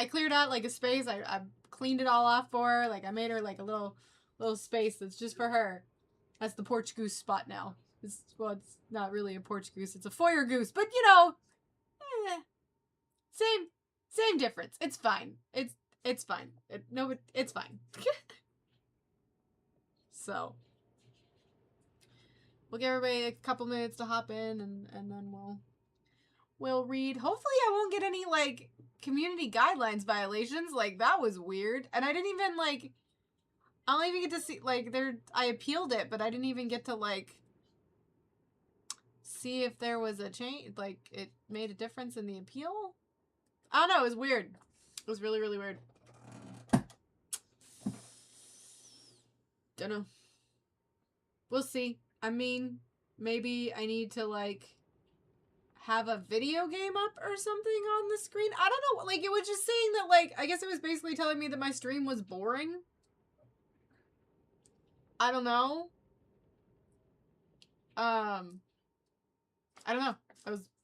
I cleared out like a space. I cleaned it all off for her. Like I made her like a little space that's just for her. That's the porch goose spot now. It's not really a porch goose. It's a foyer goose. But you know, same difference. It's fine. It's fine. It's fine. So we'll give everybody a couple minutes to hop in, and then we'll read. Hopefully, I won't get any like community guidelines violations. Like that was weird, and I didn't even like. I don't even get to see like there. I appealed it, but I didn't even get to like see if there was a change. Like it made a difference in the appeal. I don't know. It was weird. It was really, really weird. Don't know. We'll see. I mean, maybe I need to like have a video game up or something on the screen. I don't know. Like it was just saying that like I guess it was basically telling me that my stream was boring. I don't know. I don't know.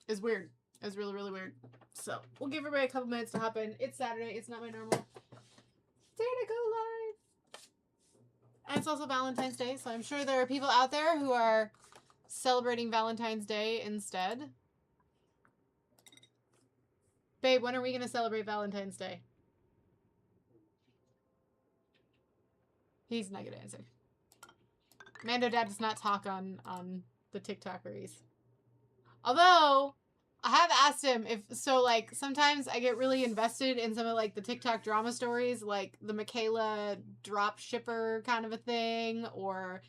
It's weird. It's really, really weird. So we'll give everybody a couple minutes to hop in. It's Saturday. It's not my normal day to go live. And it's also Valentine's Day, so I'm sure there are people out there who are celebrating Valentine's Day instead. Babe, when are we going to celebrate Valentine's Day? He's not going to answer. Mando Dad does not talk on the TikTokeries. Although, I have asked him if, so like, sometimes I get really invested in some of like the TikTok drama stories, like the Michaela drop shipper kind of a thing, or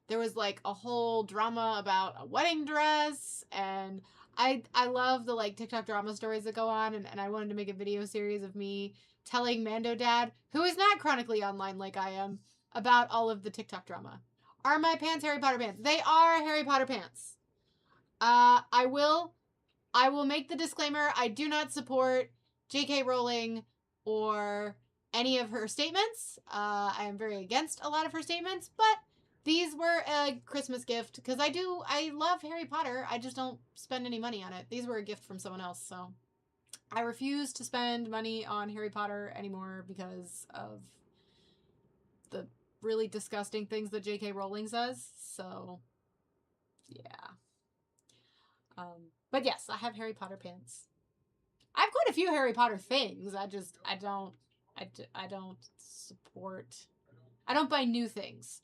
there was like a whole drama about a wedding dress, and I love the like TikTok drama stories that go on, and I wanted to make a video series of me telling Mando Dad, who is not chronically online like I am, about all of the TikTok drama. Are my pants Harry Potter pants? They are Harry Potter pants. I will make the disclaimer, I do not support J.K. Rowling or any of her statements. I am very against a lot of her statements, but these were a Christmas gift because I love Harry Potter. I just don't spend any money on it. These were a gift from someone else, so I refuse to spend money on Harry Potter anymore because of the really disgusting things that J.K. Rowling says. So, yeah. But yes, I have Harry Potter pants. I have quite a few Harry Potter things. I don't support. I don't buy new things.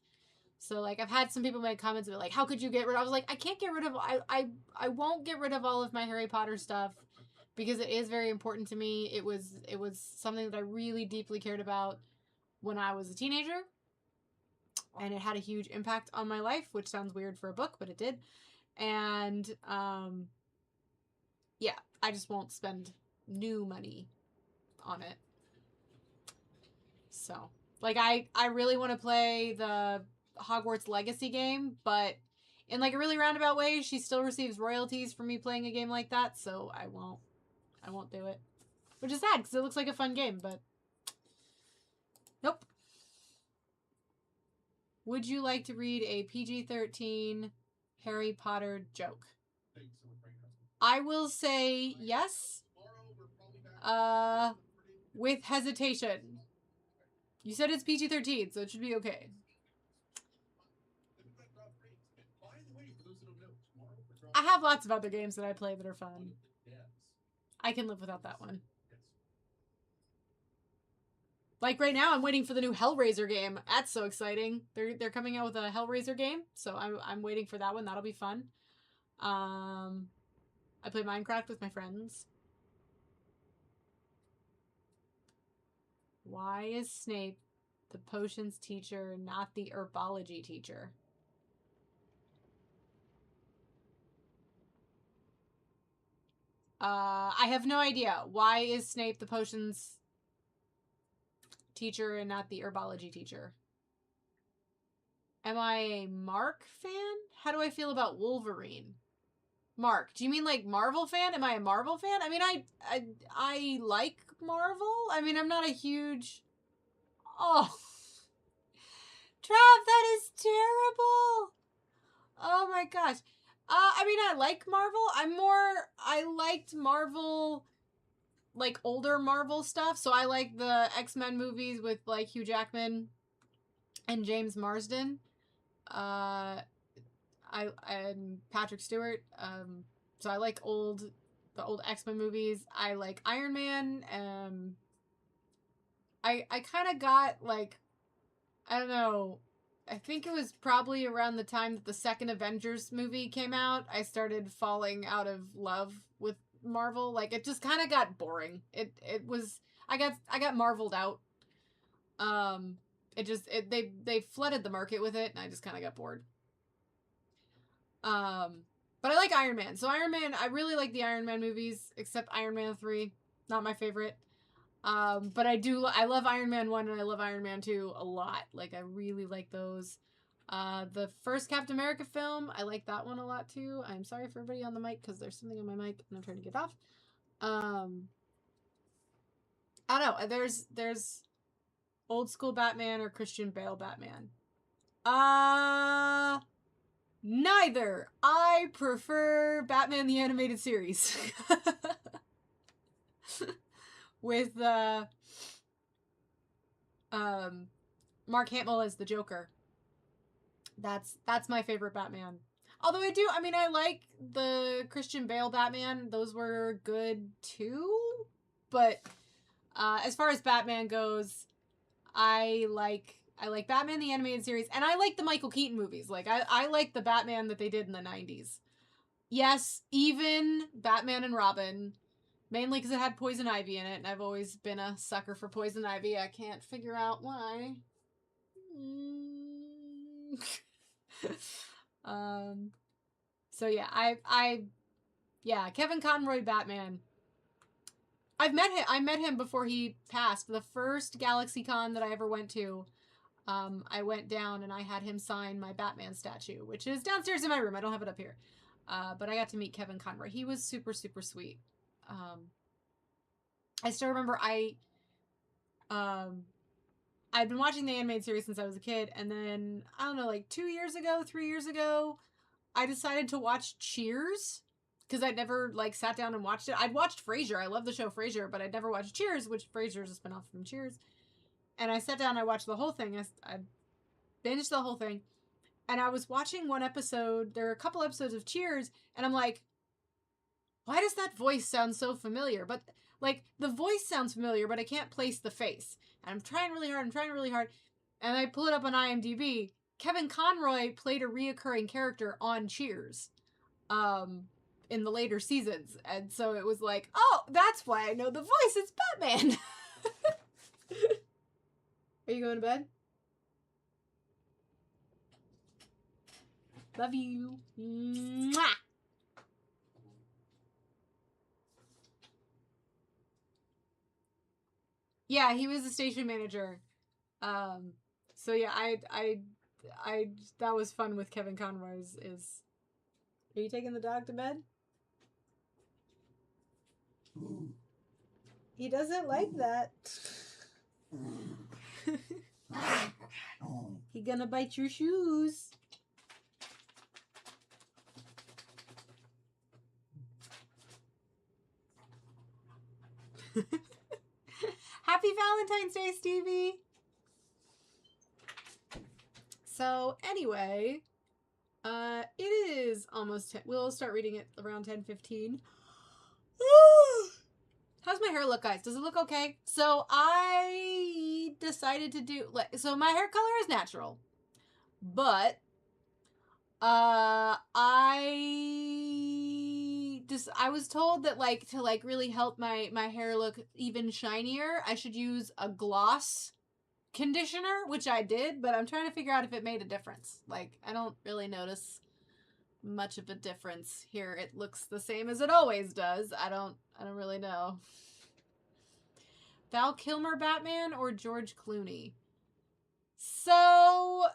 So like I've had some people make comments about like, how could you get rid of? I was like, I can't get rid of. I won't get rid of all of my Harry Potter stuff because it is very important to me. It was something that I really deeply cared about when I was a teenager, and it had a huge impact on my life, which sounds weird for a book, but it did. And yeah, I just won't spend new money on it. So, like, I really want to play the Hogwarts Legacy game, but in like a really roundabout way, she still receives royalties for me playing a game like that, so I won't do it. Which is sad, because it looks like a fun game, but nope. Would you like to read a PG-13 Harry Potter joke? I will say yes. With hesitation. You said it's PG-13, so it should be okay. I have lots of other games that I play that are fun. I can live without that one. Like right now, I'm waiting for the new Hellraiser game. That's so exciting. They're coming out with a Hellraiser game, so I'm waiting for that one. That'll be fun. I play Minecraft with my friends. Why is Snape the potions teacher, not the herbology teacher? I have no idea. Why is Snape the potions teacher and not the herbology teacher? Am I a Mark fan? How do I feel about Wolverine? Mark, do you mean like Marvel fan? Am I a Marvel fan? I mean, I like Marvel. I mean, I'm not a huge... Oh. Trav, that is terrible. Oh my gosh. I mean, I like Marvel. I liked Marvel like older Marvel stuff. So I like the X-Men movies with like Hugh Jackman and James Marsden. And Patrick Stewart. So I like the old X-Men movies. I like Iron Man. I kind of got like, I don't know. I think it was probably around the time that the second Avengers movie came out. I started falling out of love with Marvel. Like it just kind of got boring. It was I got marveled out. They flooded the market with it, and I just kind of got bored. But I like Iron Man. So Iron Man, I really like the Iron Man movies, except Iron Man 3, not my favorite. But I love Iron Man 1 and I love Iron Man 2 a lot. Like, I really like those. The first Captain America film, I like that one a lot too. I'm sorry for everybody on the mic because there's something on my mic and I'm trying to get off. I don't know. There's old school Batman or Christian Bale Batman. Neither. I prefer Batman the Animated Series. With Mark Hamill as the Joker. That's my favorite Batman. Although I like the Christian Bale Batman. Those were good too. But as far as Batman goes, I like Batman the Animated Series, and I like the Michael Keaton movies. Like I like the Batman that they did in the 90s. Yes, even Batman and Robin. Mainly because it had Poison Ivy in it, and I've always been a sucker for Poison Ivy. I can't figure out why. So yeah, Kevin Conroy Batman. I met him before he passed. The first GalaxyCon that I ever went to, I went down and I had him sign my Batman statue, which is downstairs in my room. I don't have it up here. But I got to meet Kevin Conroy. He was super, super sweet. I still remember I'd been watching the animated series since I was a kid, and then, I don't know, like 3 years ago, I decided to watch Cheers, because I'd never, like, sat down and watched it. I'd watched Frasier. I love the show Frasier, but I'd never watched Cheers, which Frasier is a spinoff from Cheers. And I sat down and I watched the whole thing. I binged the whole thing. And I was watching one episode. There were a couple episodes of Cheers, and I'm like, why does that voice sound so familiar? But, like, the voice sounds familiar, but I can't place the face. And I'm trying really hard. And I pull it up on IMDb. Kevin Conroy played a reoccurring character on Cheers. In the later seasons. And so it was like, oh, that's why I know the voice. It's Batman. Are you going to bed? Love you. Mwah! Yeah, he was a station manager. So yeah, I that was fun with Kevin Conroy's is. Are you taking the dog to bed? He doesn't like that. He gonna bite your shoes. Happy Valentine's Day, Stevie! So, anyway, it is almost 10. We'll start reading it around 10:15. How's my hair look, guys? Does it look okay? So, I decided to do... So, my hair color is natural. But, I was told that, like, to, like, really help my hair look even shinier, I should use a gloss conditioner, which I did, but I'm trying to figure out if it made a difference. Like, I don't really notice much of a difference here. It looks the same as it always does. I don't really know. Val Kilmer Batman or George Clooney? So,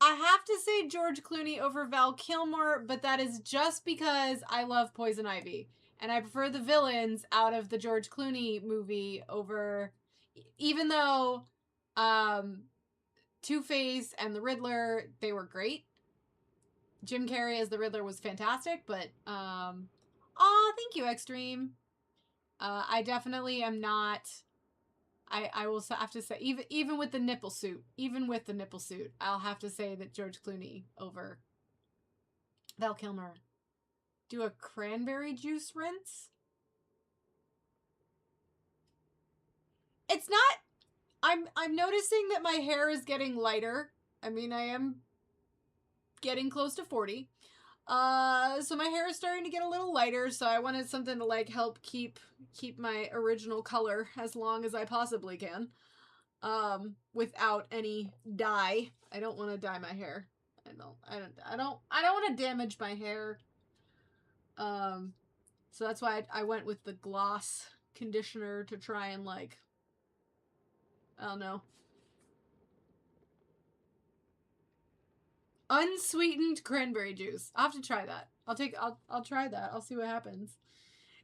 I have to say George Clooney over Val Kilmer, but that is just because I love Poison Ivy. And I prefer the villains out of the George Clooney movie over... Even though Two-Face and the Riddler, they were great. Jim Carrey as the Riddler was fantastic, but... thank you, Extreme. I definitely am not. I will have to say, even with the nipple suit, I'll have to say that George Clooney over Val Kilmer. Do a cranberry juice rinse? It's not. I'm noticing that my hair is getting lighter. I mean, I am getting close to 40. So my hair is starting to get a little lighter, so I wanted something to like help keep my original color as long as I possibly can. Without any dye. I don't want to dye my hair. I don't want to damage my hair. So that's why I went with the gloss conditioner to try and like, I don't know. Unsweetened cranberry juice. I'll have to try that. I'll try that. I'll see what happens.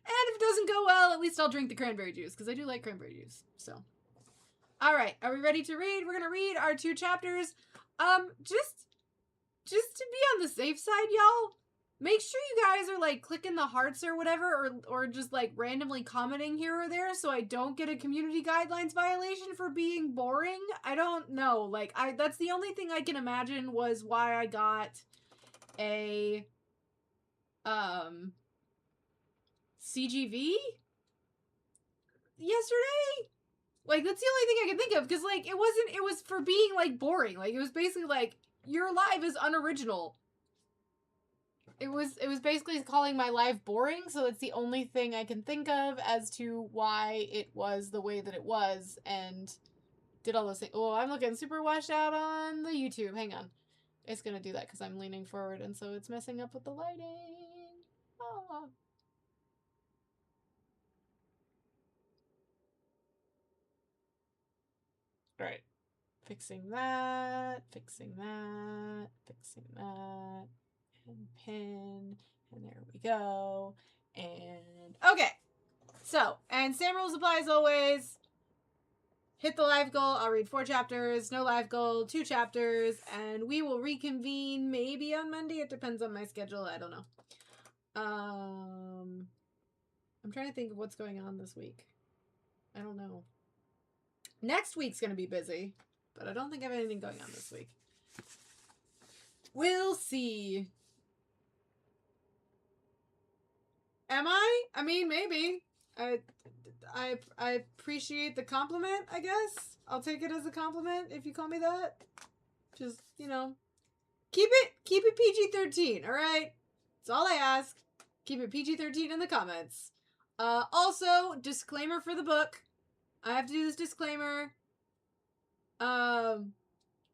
And if it doesn't go well, at least I'll drink the cranberry juice, because I do like cranberry juice. So, all right, are we ready to read? We're gonna read our 2 chapters. Just to be on the safe side, y'all, make sure you guys are like clicking the hearts or whatever, or just like randomly commenting here or there, so I don't get a community guidelines violation for being boring. I don't know. Like, that's the only thing I can imagine was why I got a CGV yesterday. Like, that's the only thing I can think of, because like it was for being like boring. Like, it was basically like, your live is unoriginal. It was basically calling my live boring, so it's the only thing I can think of as to why it was the way that it was, and did all those things. Oh, I'm looking super washed out on the YouTube. Hang on. It's gonna do that because I'm leaning forward, and so it's messing up with the lighting. Oh. Right. Fixing that, and pin, and there we go. And okay. So, and same rules apply as always. Hit the live goal, I'll read 4 chapters. No live goal, 2 chapters, and we will reconvene maybe on Monday. It depends on my schedule. I don't know. I'm trying to think of what's going on this week. I don't know. Next week's gonna be busy, but I don't think I have anything going on this week. We'll see. Am I? I mean, maybe. I appreciate the compliment, I guess. I'll take it as a compliment if you call me that. Just, you know, keep it PG-13, all right? That's all I ask. Keep it PG-13 in the comments. Also, disclaimer for the book. I have to do this disclaimer.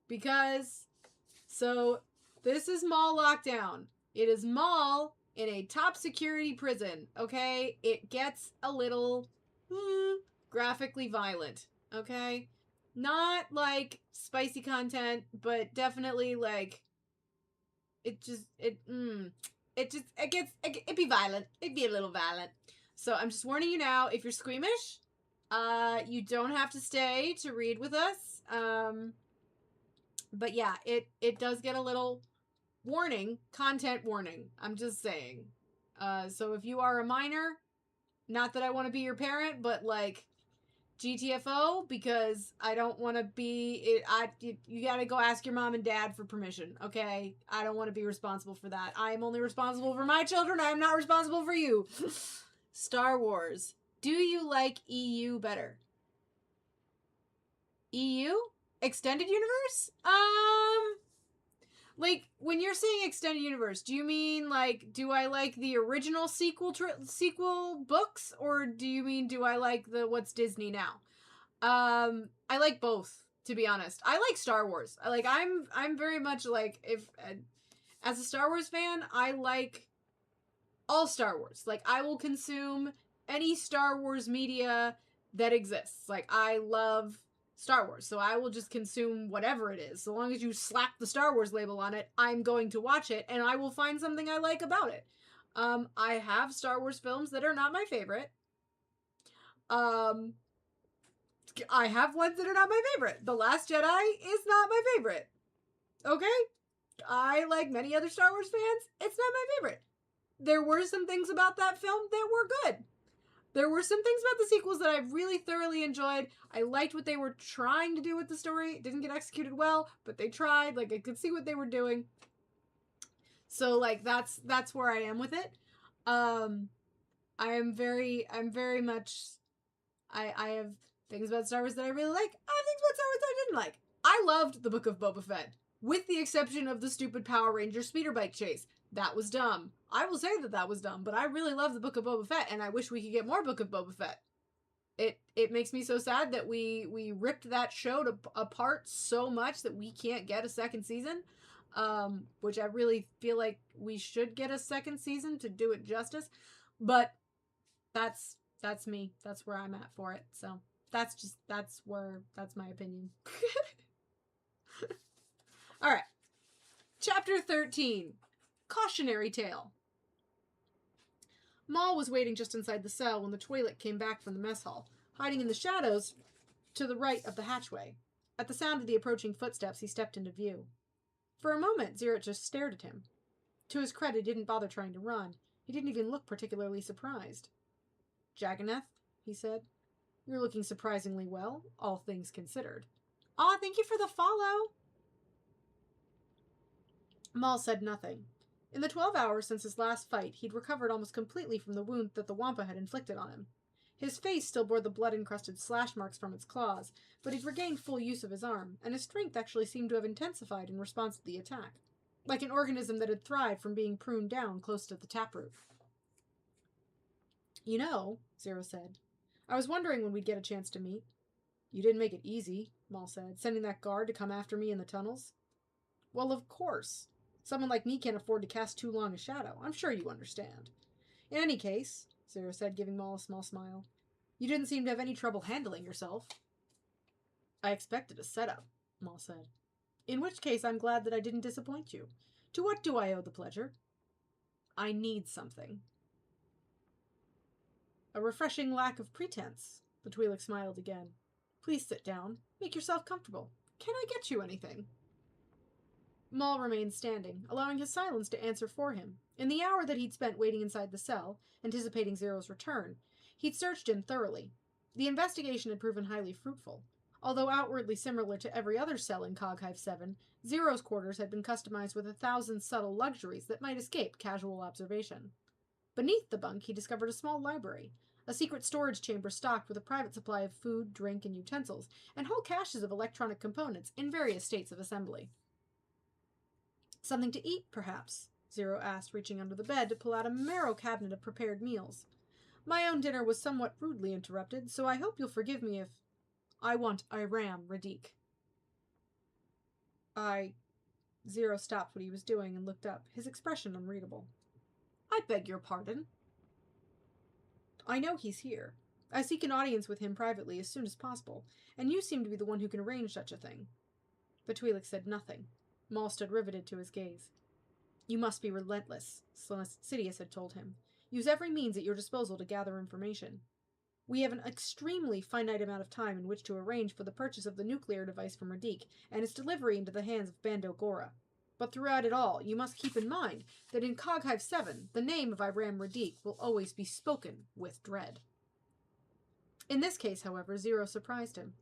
Because, so, this is mall lockdown. It is mall in a top security prison, okay? It gets a little graphically violent, okay? Not like spicy content, but definitely like it be violent. It'd be a little violent. So I'm just warning you now, if you're squeamish, you don't have to stay to read with us. But yeah, it does get a little warning, content warning. I'm just saying. So if you are a minor, not that I want to be your parent, but like GTFO, because I don't want to be you got to go ask your mom and dad for permission, okay? I don't want to be responsible for that. I am only responsible for my children. I am not responsible for you. Star Wars. Do you like EU better? EU? Extended universe? Like, when you're saying extended universe, do you mean, like, do I like the original sequel books, or do you mean, do I like what's Disney now? I like both, to be honest. I like Star Wars. I'm very much, like, as a Star Wars fan, I like all Star Wars. Like, I will consume any Star Wars media that exists. Like, I love Star Wars, so I will just consume whatever it is. So long as you slap the Star Wars label on it, I'm going to watch it, and I will find something I like about it. I have Star Wars films that are not my favorite. I have ones that are not my favorite. The Last Jedi is not my favorite. Okay? I, like many other Star Wars fans, it's not my favorite. There were some things about that film that were good. There were some things about the sequels that I really thoroughly enjoyed. I liked what they were trying to do with the story. It didn't get executed well, but they tried. Like, I could see what they were doing. So, like, that's where I am with it. I'm very much, I have things about Star Wars that I really like. I have things about Star Wars that I didn't like. I loved the Book of Boba Fett, with the exception of the stupid Power Ranger speeder bike chase. That was dumb. I will say that was dumb, but I really love the Book of Boba Fett, and I wish we could get more Book of Boba Fett. It makes me so sad that we ripped that show apart so much that we can't get a second season, which I really feel like we should get a second season to do it justice. But that's me. That's where I'm at for it. So that's my opinion. All right. Chapter 13. Cautionary Tale. Maul was waiting just inside the cell when the Twi'lek came back from the mess hall, hiding in the shadows to the right of the hatchway. At the sound of the approaching footsteps, he stepped into view. For a moment, Zerut just stared at him. To his credit, he didn't bother trying to run. He didn't even look particularly surprised. "Jagannath," he said, "you're looking surprisingly well, all things considered." "Aw, thank you for the follow." Maul said nothing. In the 12 hours since his last fight, he'd recovered almost completely from the wound that the Wampa had inflicted on him. His face still bore the blood-encrusted slash marks from its claws, but he'd regained full use of his arm, and his strength actually seemed to have intensified in response to the attack, like an organism that had thrived from being pruned down close to the taproot. "You know," Zero said, "I was wondering when we'd get a chance to meet." "You didn't make it easy," Maul said, "sending that guard to come after me in the tunnels." "Well, of course. Someone like me can't afford to cast too long a shadow. I'm sure you understand." "In any case," Zero said, giving Maul a small smile, "you didn't seem to have any trouble handling yourself." "I expected a setup," Maul said. "In which case I'm glad that I didn't disappoint you. To what do I owe the pleasure?" "I need something." "A refreshing lack of pretense." The Twi'lek smiled again. "Please sit down. Make yourself comfortable. Can I get you anything?" Maul remained standing, allowing his silence to answer for him. In the hour that he'd spent waiting inside the cell, anticipating Zero's return, he'd searched him thoroughly. The investigation had proven highly fruitful. Although outwardly similar to every other cell in Coghive 7, Zero's quarters had been customized with 1,000 subtle luxuries that might escape casual observation. Beneath the bunk, he discovered a small library, a secret storage chamber stocked with a private supply of food, drink, and utensils, and whole caches of electronic components in various states of assembly. "Something to eat, perhaps?" Zero asked, reaching under the bed to pull out a marrow cabinet of prepared meals. "My own dinner was somewhat rudely interrupted, so I hope you'll forgive me if—" "I want Iram Radique." Zero stopped what he was doing and looked up, his expression unreadable. "I beg your pardon?" "I know he's here. I seek an audience with him privately as soon as possible, and you seem to be the one who can arrange such a thing." The Twi'lek said nothing. Maul stood riveted to his gaze. "You must be relentless," Sidious had told him. "Use every means at your disposal to gather information. We have an extremely finite amount of time in which to arrange for the purchase of the nuclear device from Radique and its delivery into the hands of Bando Gora. But throughout it all, you must keep in mind that in Coghive 7, the name of Iram Radique will always be spoken with dread." In this case, however, Zero surprised him.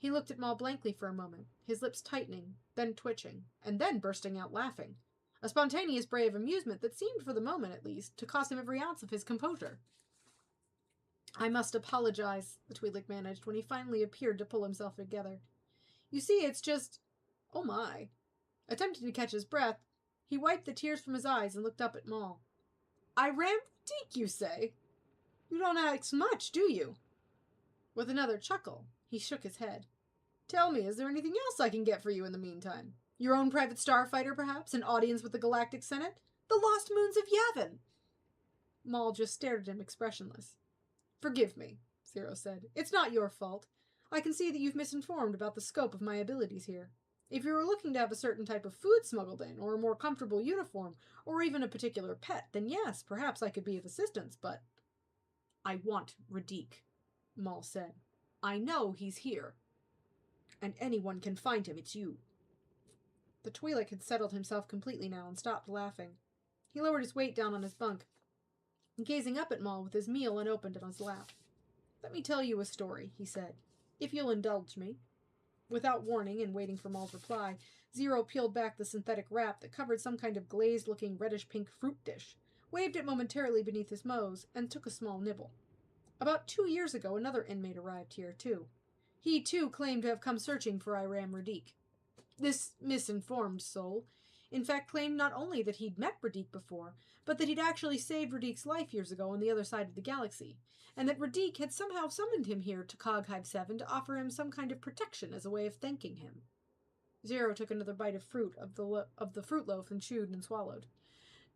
He looked at Maul blankly for a moment, his lips tightening, then twitching, and then bursting out laughing. A spontaneous bray of amusement that seemed, for the moment at least, to cost him every ounce of his composure. "I must apologize," the Twi'lek managed when he finally appeared to pull himself together. "You see, it's just... Oh my." Attempting to catch his breath, he wiped the tears from his eyes and looked up at Maul. "Iram Radique, you say? You don't ask much, do you?" With another chuckle, he shook his head. "Tell me, is there anything else I can get for you in the meantime? Your own private starfighter, perhaps? An audience with the Galactic Senate? The Lost Moons of Yavin?" Maul just stared at him expressionless. "Forgive me," Zero said. "It's not your fault. I can see that you've misinformed about the scope of my abilities here. If you were looking to have a certain type of food smuggled in, or a more comfortable uniform, or even a particular pet, then yes, perhaps I could be of assistance, but—" "I want Radique," Maul said. "I know he's here. And anyone can find him, it's you." The Twi'lek had settled himself completely now and stopped laughing. He lowered his weight down on his bunk. gazing up at Maul with his meal unopened on his lap. "Let me tell you a story," he said, "if you'll indulge me." Without warning, and waiting for Maul's reply, Zero peeled back the synthetic wrap that covered some kind of glazed-looking reddish-pink fruit dish, waved it momentarily beneath his nose, and took a small nibble. About 2 years ago, another inmate arrived here, too. He, too, claimed to have come searching for Iram Radique. This misinformed soul, in fact, claimed not only that he'd met Radique before, but that he'd actually saved Radique's life years ago on the other side of the galaxy, and that Radique had somehow summoned him here to Coghive 7 to offer him some kind of protection as a way of thanking him. Zero took another bite of the fruit loaf and chewed and swallowed.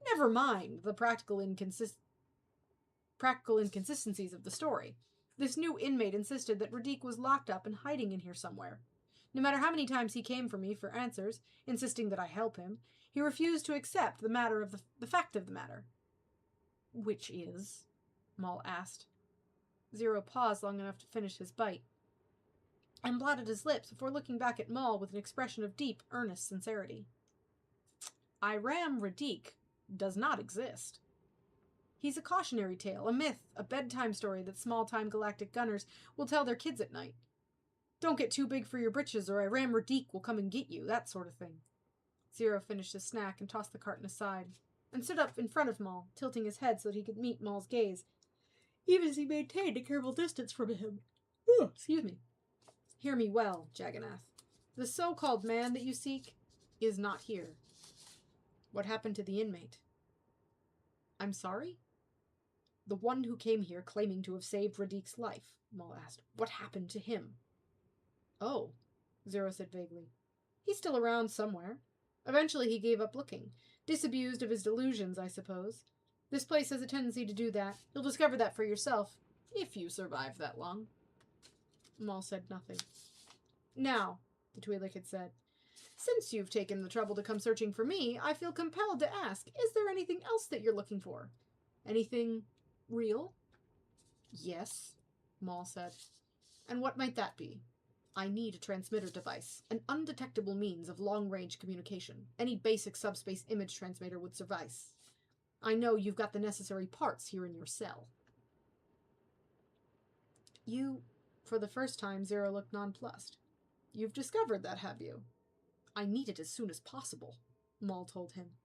Never mind the practical inconsistencies of the story. This new inmate insisted that Radique was locked up and hiding in here somewhere. No matter how many times he came for me for answers, insisting that I help him, he refused to accept the fact of the matter. "Which is?" Maul asked. Zero paused long enough to finish his bite, and blotted his lips before looking back at Maul with an expression of deep, earnest sincerity. "Iram Radique does not exist. He's a cautionary tale, a myth, a bedtime story that small-time galactic gunners will tell their kids at night. Don't get too big for your britches or Iram Radique will come and get you, that sort of thing." Zero finished his snack and tossed the carton aside, and stood up in front of Maul, tilting his head so that he could meet Maul's gaze, even as he maintained a careful distance from him. Excuse me. "Hear me well, Jagannath. The so-called man that you seek is not here." "What happened to the inmate?" "I'm sorry?" "The one who came here claiming to have saved Radique's life," Maul asked. "What happened to him?" "Oh," Zero said vaguely. "He's still around somewhere. Eventually he gave up looking. Disabused of his delusions, I suppose. This place has a tendency to do that. You'll discover that for yourself, if you survive that long." Maul said nothing. "Now," the Twi'lek had said, "since you've taken the trouble to come searching for me, I feel compelled to ask, is there anything else that you're looking for? Anything real?" "Yes," Maul said. "And what might that be?" "I need a transmitter device, an undetectable means of long-range communication. Any basic subspace image transmitter would suffice. I know you've got the necessary parts here in your cell." For the first time, Zero looked nonplussed. "You've discovered that, have you?" "I need it as soon as possible," Maul told him.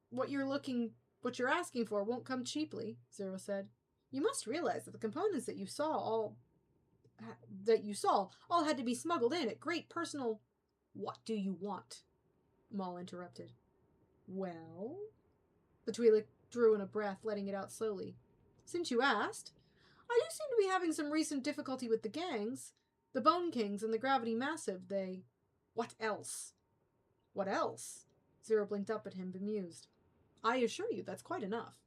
What you're asking for won't come cheaply," Zero said. "You must realize that the components that you saw all had to be smuggled in at great personal—" "What do you want?" Maul interrupted. "Well?" The Twi'lek drew in a breath, letting it out slowly. "Since you asked, I do seem to be having some recent difficulty with the gangs. The Bone Kings and the Gravity Massive, they—" "What else?" "What else?" Zero blinked up at him, bemused. "I assure you that's quite enough."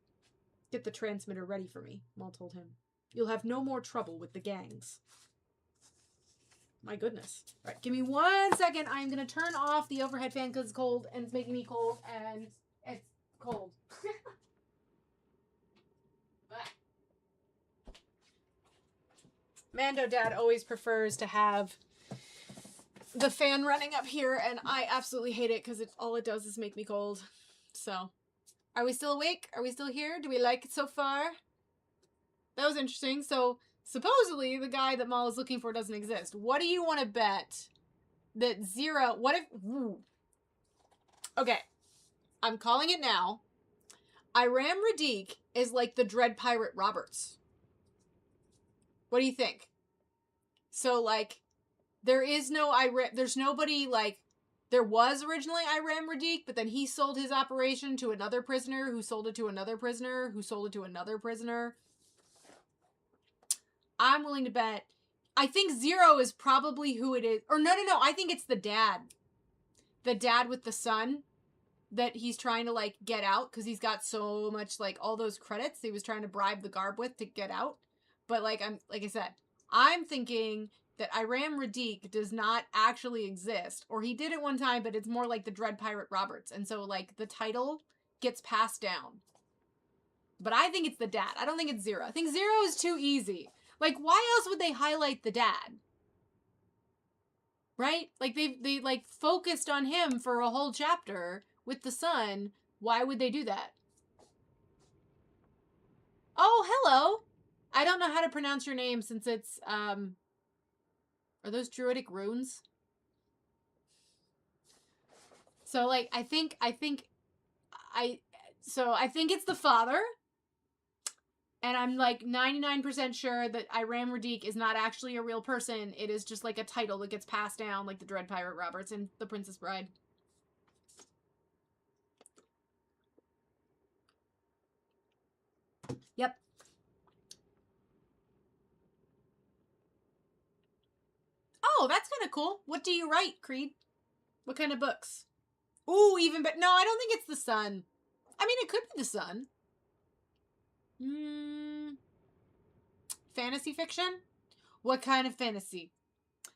"Get the transmitter ready for me," Maul told him. "You'll have no more trouble with the gangs." My goodness. All right, give me 1 second. I'm going to turn off the overhead fan because it's cold, and it's making me cold, and it's cold. Mando Dad always prefers to have the fan running up here, and I absolutely hate it because all it does is make me cold. So, are we still awake? Are we still here? Do we like it so far? That was interesting. So, supposedly, the guy that Maul is looking for doesn't exist. What do you want to bet that Zero... What if... Ooh. Okay. I'm calling it now. Iram Radique is like the Dread Pirate Roberts. What do you think? So, like, there's nobody, like, there was originally Iram Radique, but then he sold his operation to another prisoner, who sold it to another prisoner, who sold it to another prisoner. I'm willing to bet, I think Zero is probably who it is. Or no, I think it's the dad. The dad with the son that he's trying to, like, get out, because he's got so much, like, all those credits he was trying to bribe the Garb with to get out. But, like I said, I'm thinking that Iram Radique does not actually exist. Or he did it one time, but it's more like the Dread Pirate Roberts. And so, like, the title gets passed down. But I think it's the dad. I don't think it's Zero. I think Zero is too easy. Like, why else would they highlight the dad? Right? Like, they like, focused on him for a whole chapter with the son. Why would they do that? Oh, hello. I don't know how to pronounce your name since it's, are those druidic runes? So, like, I think it's the father. And I'm like 99% sure that Iram Radique is not actually a real person. It is just like a title that gets passed down, like the Dread Pirate Roberts and The Princess Bride. Yep. Oh, that's kind of cool. What do you write, Creed? What kind of books? Ooh, even but no, I don't think it's the sun. I mean, it could be the sun. Fantasy fiction? What kind of fantasy?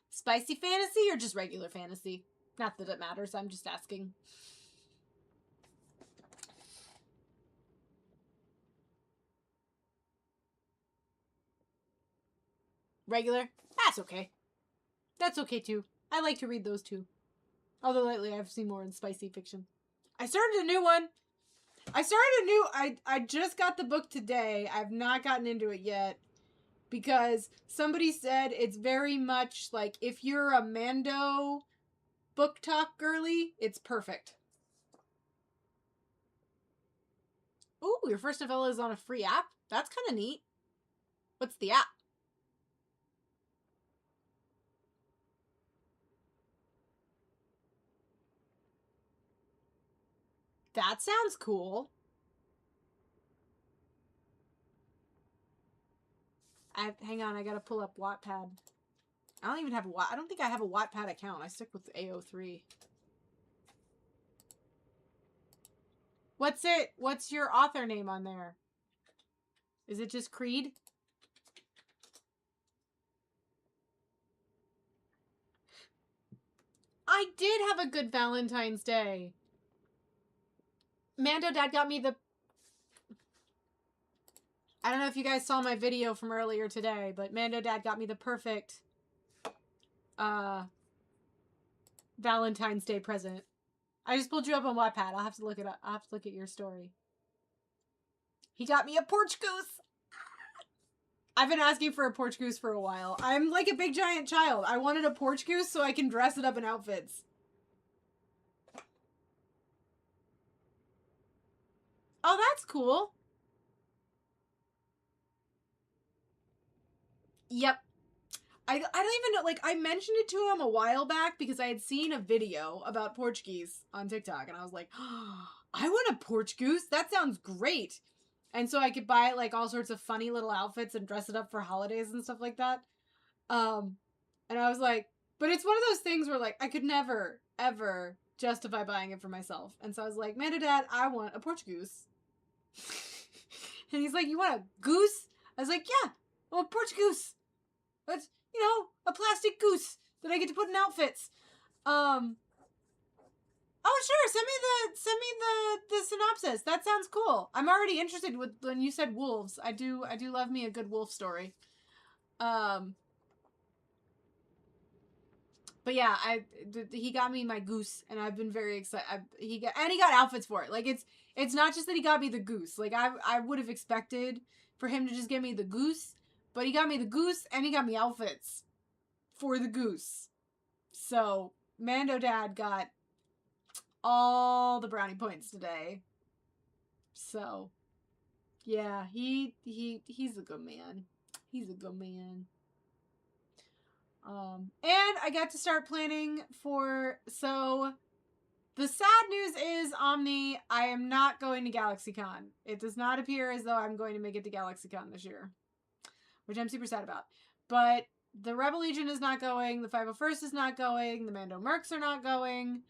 Spicy fantasy or just regular fantasy? Not that it matters, I'm just asking. Regular? That's okay. That's okay too. I like to read those too. Although lately I've seen more in spicy fiction. I started a new one. I just got the book today. I've not gotten into it yet. Because somebody said it's very much like if you're a Mando book talk girly, it's perfect. Ooh, your first novella is on a free app? That's kind of neat. What's the app? That sounds cool. Hang on, I gotta pull up Wattpad. I don't even have I don't think I have a Wattpad account. I stick with AO3. What's your author name on there? Is it just Creed? I did have a good Valentine's Day. Mando Dad got me the... I don't know if you guys saw my video from earlier today, but Mando Dad got me the perfect Valentine's Day present. I just pulled you up on Wattpad. I'll have to look it up. I'll have to look at your story. He got me a porch goose. I've been asking for a porch goose for a while. I'm like a big giant child. I wanted a porch goose so I can dress it up in outfits. Oh, that's cool. Yep. I don't even know, like, I mentioned it to him a while back because I had seen a video about porch geese on TikTok, and I was like, oh, I want a porch goose. That sounds great. And so I could buy, like, all sorts of funny little outfits and dress it up for holidays and stuff like that. And I was like, but it's one of those things where, like, I could never, ever justify buying it for myself. And so I was like, Mando Dad, I want a porch goose. And he's like, you want a goose? I was like, yeah, I want a porch goose. But, you know, a plastic goose that I get to put in outfits. Oh sure, send me the synopsis. That sounds cool. I'm already interested with when you said wolves. I do love me a good wolf story. But yeah, he got me my goose, and I've been very excited. He got outfits for it. Like it's not just that he got me the goose. Like I would have expected for him to just get me the goose, but he got me the goose and he got me outfits for the goose. So Mando Dad got all the brownie points today. So yeah, he's a good man. He's a good man. And I got to start planning for, so the sad news is, Omni, I am not going to GalaxyCon. It does not appear as though I'm going to make it to GalaxyCon this year, which I'm super sad about. But the Rebel Legion is not going, the 501st is not going, the Mando Mercs are not going,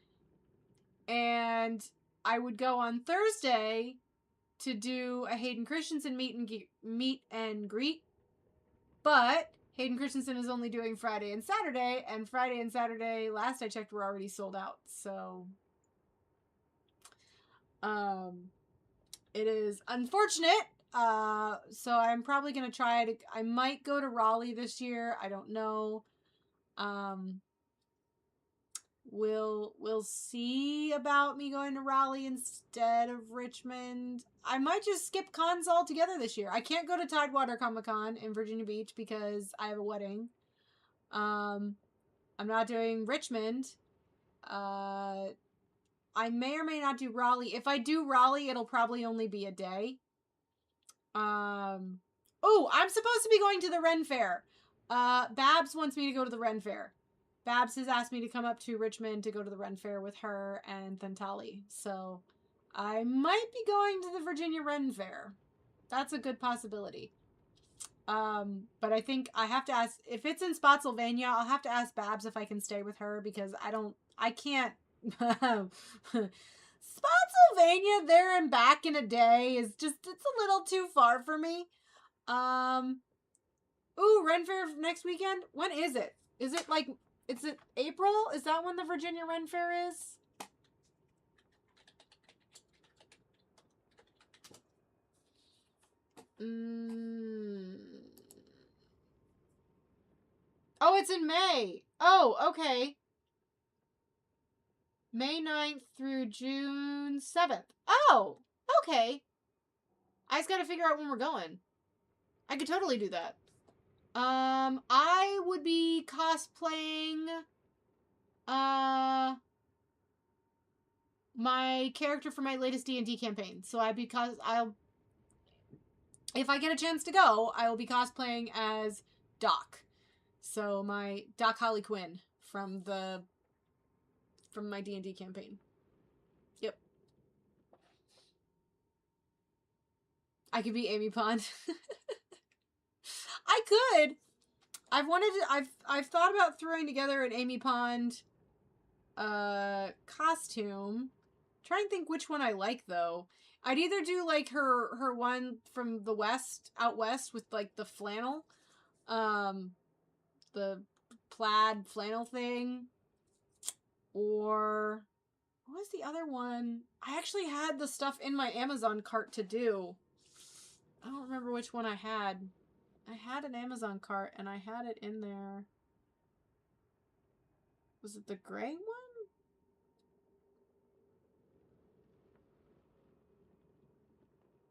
and I would go on Thursday to do a Hayden Christensen meet and greet, but Hayden Christensen is only doing Friday and Saturday, and Friday and Saturday, last I checked, were already sold out. So, it is unfortunate. So I'm probably gonna try to. I might go to Raleigh this year. I don't know. we'll see about me going to Raleigh instead of Richmond. I might just skip cons altogether this year. I can't go to Tidewater Comic Con in Virginia Beach because I have a wedding. I'm not doing Richmond. I may or may not do Raleigh. If I do Raleigh, it'll probably only be a day. Oh, I'm supposed to be going to the Ren Fair. Babs wants me to go to the Ren Fair. Babs has asked me to come up to Richmond to go to the Ren Fair with her and Thantali. So I might be going to the Virginia Ren Fair. That's a good possibility. But I think I have to ask, if it's in Spotsylvania, I'll have to ask Babs if I can stay with her because I can't. Spotsylvania there and back in a day is just, it's a little too far for me. Ooh, Ren Fair next weekend? When is it? Is it April? Is that when the Virginia Ren Fair is? Oh, it's in May. Oh, okay. May 9th through June 7th. Oh, okay. I just gotta figure out when we're going. I could totally do that. I would be cosplaying my character for my latest D&D campaign. So if I get a chance to go, I will be cosplaying as Doc. So my Doc Holly Quinn from my D&D campaign. Yep. I could be Amy Pond. I could. I've thought about throwing together an Amy Pond costume. Trying to think which one I like though. I'd either do like her one from the west, out west with like the flannel, the plaid flannel thing, or what was the other one? I actually had the stuff in my Amazon cart to do. I don't remember which one I had. I had an Amazon cart and I had it in there. Was it the gray one?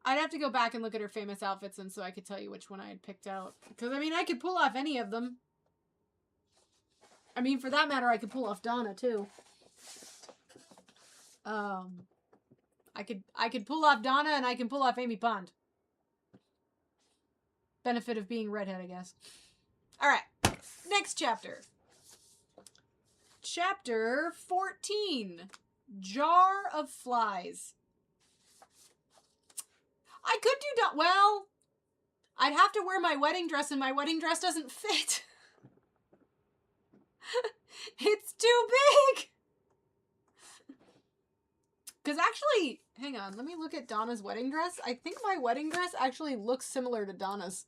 I'd have to go back and look at her famous outfits and so I could tell you which one I had picked out. Because, I mean, I could pull off any of them. I mean, for that matter, I could pull off Donna, too. I could pull off Donna and I can pull off Amy Pond. Benefit of being redhead, I guess. Alright, next chapter. Chapter 14. Jar of Flies. I could do well, I'd have to wear my wedding dress and my wedding dress doesn't fit. It's too big. Because actually, hang on, let me look at Donna's wedding dress. I think my wedding dress actually looks similar to Donna's.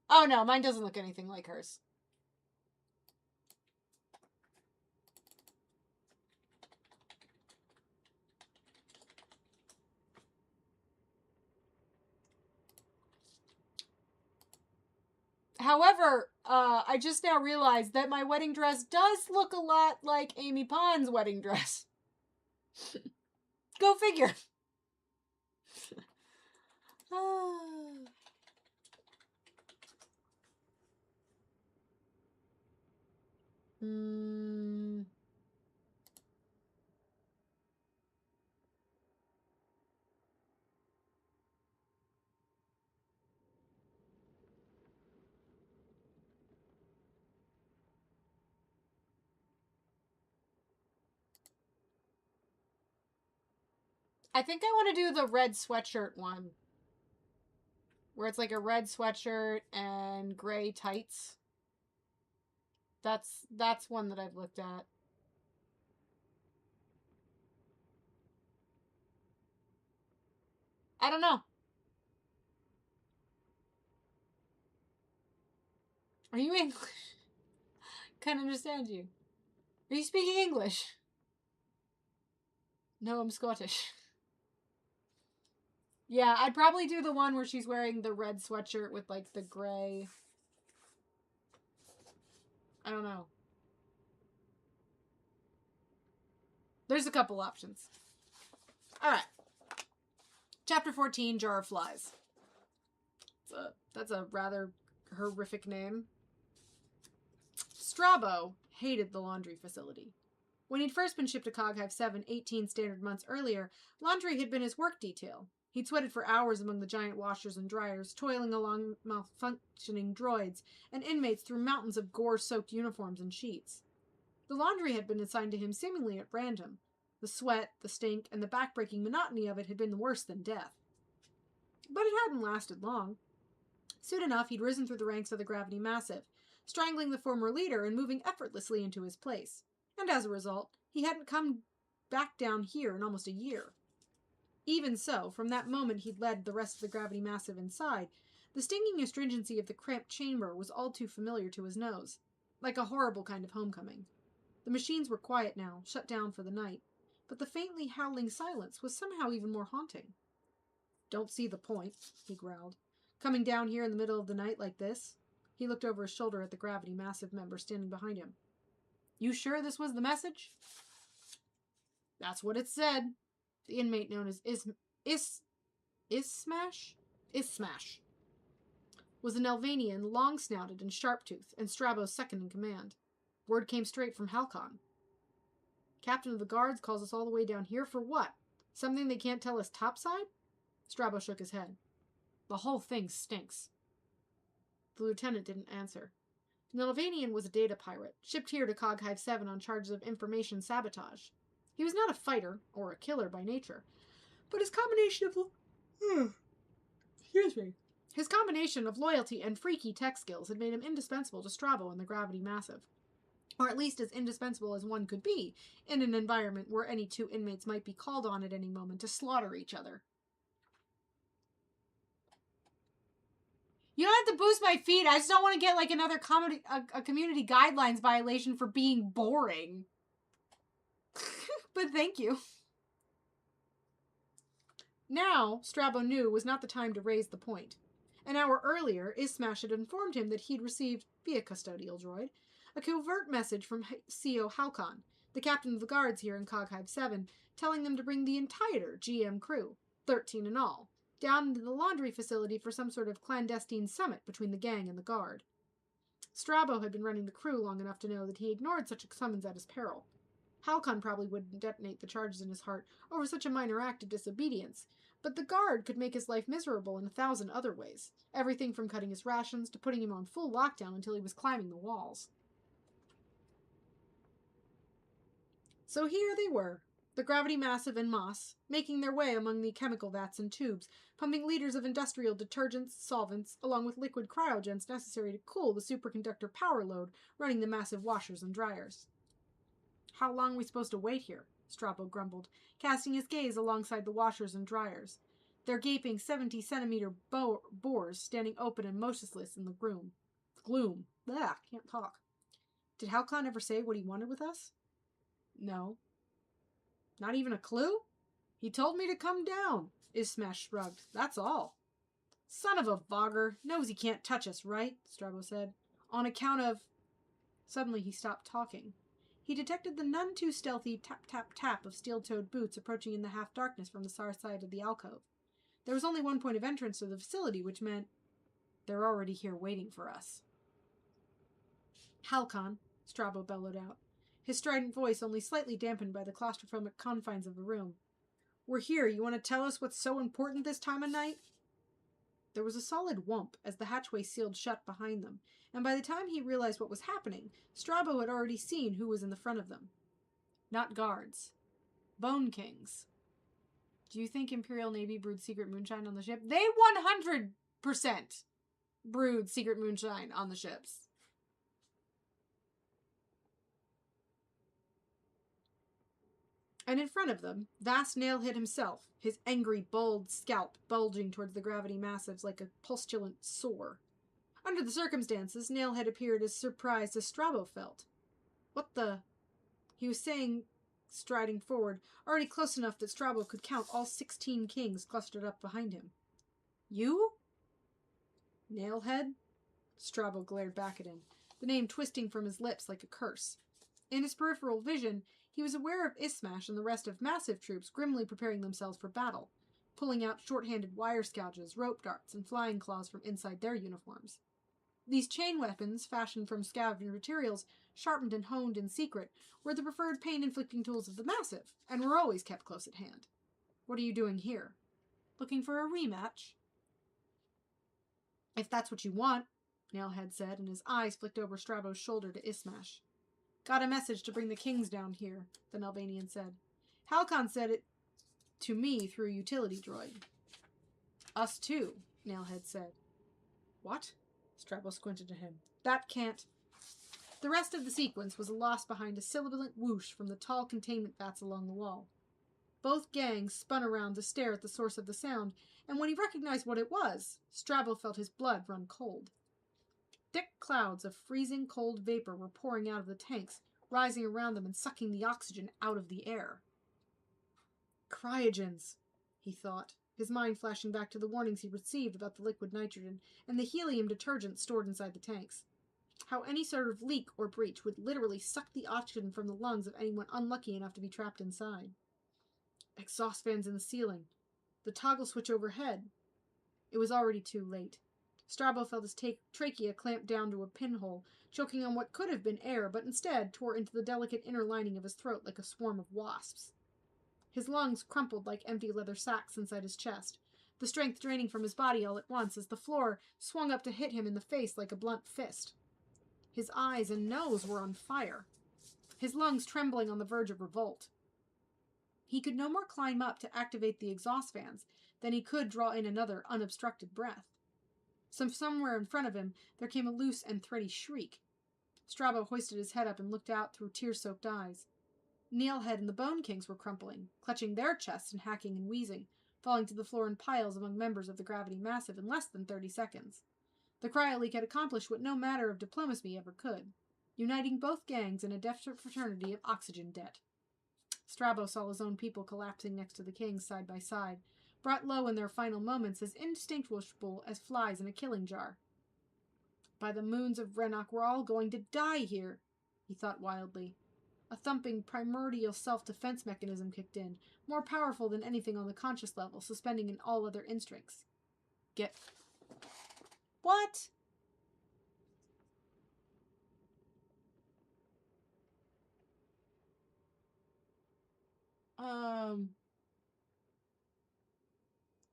Oh no, mine doesn't look anything like hers. However, I just now realized that my wedding dress does look a lot like Amy Pond's wedding dress. Go figure. I think I want to do the red sweatshirt one. Where it's like a red sweatshirt and gray tights. That's one that I've looked at. I don't know. Are you English? Can't understand you. Are you speaking English? No, I'm Scottish. Yeah, I'd probably do the one where she's wearing the red sweatshirt with, like, the gray. I don't know. There's a couple options. Alright. Chapter 14, Jar of Flies. That's a rather horrific name. Strabo hated the laundry facility. When he'd first been shipped to Coghive 7 18 standard months earlier, laundry had been his work detail. He'd sweated for hours among the giant washers and dryers, toiling along malfunctioning droids and inmates through mountains of gore-soaked uniforms and sheets. The laundry had been assigned to him seemingly at random. The sweat, the stink, and the back-breaking monotony of it had been worse than death. But it hadn't lasted long. Soon enough, he'd risen through the ranks of the Gravity Massive, strangling the former leader and moving effortlessly into his place. And as a result, he hadn't come back down here in almost a year. Even so, from that moment he'd led the rest of the Gravity Massive inside, the stinging astringency of the cramped chamber was all too familiar to his nose, like a horrible kind of homecoming. The machines were quiet now, shut down for the night, but the faintly howling silence was somehow even more haunting. "Don't see the point," he growled. "Coming down here in the middle of the night like this?" He looked over his shoulder at the Gravity Massive member standing behind him. "You sure this was the message?" "That's what it said." The inmate known as Ismash was an Elvanian, long-snouted and sharp-toothed, and Strabo's second in command. Word came straight from Halcon. "Captain of the guards calls us all the way down here for what? Something they can't tell us topside?" Strabo shook his head. "The whole thing stinks." The lieutenant didn't answer. The Elvanian was a data pirate, shipped here to Coghive 7 on charges of information sabotage. He was not a fighter, or a killer by nature, but his combination of loyalty and freaky tech skills had made him indispensable to Strabo and the Gravity Massive. Or at least as indispensable as one could be in an environment where any two inmates might be called on at any moment to slaughter each other. "You don't have to boost my feed. I just don't want to get like another community guidelines violation for being boring." But thank you. Now, Strabo knew was not the time to raise the point. An hour earlier, Ismash had informed him that he'd received, via custodial droid, a covert message from CO Halcon, the captain of the guards here in Coghive 7, telling them to bring the entire GM crew, 13 in all, down into the laundry facility for some sort of clandestine summit between the gang and the guard. Strabo had been running the crew long enough to know that he ignored such a summons at his peril. Halcon probably wouldn't detonate the charges in his heart over such a minor act of disobedience, but the guard could make his life miserable in 1,000 other ways, everything from cutting his rations to putting him on full lockdown until he was climbing the walls. So here they were, the Gravity Massive and Moss, making their way among the chemical vats and tubes, pumping liters of industrial detergents, solvents, along with liquid cryogens necessary to cool the superconductor power load running the massive washers and dryers. "How long are we supposed to wait here?" Strabo grumbled, casting his gaze alongside the washers and dryers, their gaping 70-centimeter bores standing open and motionless in the gloom. Can't talk. "Did Halcon ever say what he wanted with us?" "No." "Not even a clue?" "He told me to come down," Ismash shrugged. "That's all." "Son of a Vogger. Knows he can't touch us, right?" Strabo said. "On account of..." Suddenly he stopped talking. He detected the none-too-stealthy tap-tap-tap of steel-toed boots approaching in the half-darkness from the far side of the alcove. There was only one point of entrance to the facility, which meant they're already here waiting for us. "Halcon," Strabo bellowed out, his strident voice only slightly dampened by the claustrophobic confines of the room. "We're here. You want to tell us what's so important this time of night?" There was a solid whump as the hatchway sealed shut behind them, and by the time he realized what was happening, Strabo had already seen who was in the front of them. Not guards. Bone Kings. Do you think Imperial Navy brewed secret moonshine on the ship? They 100% brewed secret moonshine on the ships. And in front of them, vast Nailhead himself, his angry, bald scalp bulging towards the Gravity Massives like a pulsatile sore. Under the circumstances, Nailhead appeared as surprised as Strabo felt. "What the..." He was saying, striding forward, already close enough that Strabo could count all 16 kings clustered up behind him. You? Nailhead? Strabo glared back at him, the name twisting from his lips like a curse. In his peripheral vision, he was aware of Ismash and the rest of massive troops grimly preparing themselves for battle, pulling out short-handed wire scourges, rope darts, and flying claws from inside their uniforms. These chain weapons, fashioned from scavenged materials, sharpened and honed in secret, were the preferred pain-inflicting tools of the massive, and were always kept close at hand. What are you doing here? Looking for a rematch? If that's what you want, Nailhead said, and his eyes flicked over Strabo's shoulder to Ismash. Got a message to bring the kings down here, the Albanian said. Halcon said it to me through a utility droid. Us too, Nailhead said. What? Strabo squinted at him. That can't... The rest of the sequence was lost behind a sibilant whoosh from the tall containment vats along the wall. Both gangs spun around to stare at the source of the sound, and when he recognized what it was, Strabo felt his blood run cold. Thick clouds of freezing cold vapor were pouring out of the tanks, rising around them and sucking the oxygen out of the air. Cryogens, he thought, his mind flashing back to the warnings he received about the liquid nitrogen and the helium detergent stored inside the tanks. How any sort of leak or breach would literally suck the oxygen from the lungs of anyone unlucky enough to be trapped inside. Exhaust fans in the ceiling. The toggle switch overhead. It was already too late. Strabo felt his trachea clamped down to a pinhole, choking on what could have been air, but instead tore into the delicate inner lining of his throat like a swarm of wasps. His lungs crumpled like empty leather sacks inside his chest, the strength draining from his body all at once as the floor swung up to hit him in the face like a blunt fist. His eyes and nose were on fire, his lungs trembling on the verge of revolt. He could no more climb up to activate the exhaust fans than he could draw in another unobstructed breath. Somewhere in front of him, there came a loose and thready shriek. Strabo hoisted his head up and looked out through tear-soaked eyes. Nailhead and the Bone Kings were crumpling, clutching their chests and hacking and wheezing, falling to the floor in piles among members of the Gravity Massive in less than 30 seconds. The cryo-leak had accomplished what no matter of diplomacy ever could, uniting both gangs in a desperate fraternity of oxygen debt. Strabo saw his own people collapsing next to the kings side by side, brought low in their final moments as indistinguishable as flies in a killing jar. By the moons of Renok, we're all going to die here, he thought wildly. A thumping, primordial self-defense mechanism kicked in, more powerful than anything on the conscious level, suspending in all other instincts. Get... What?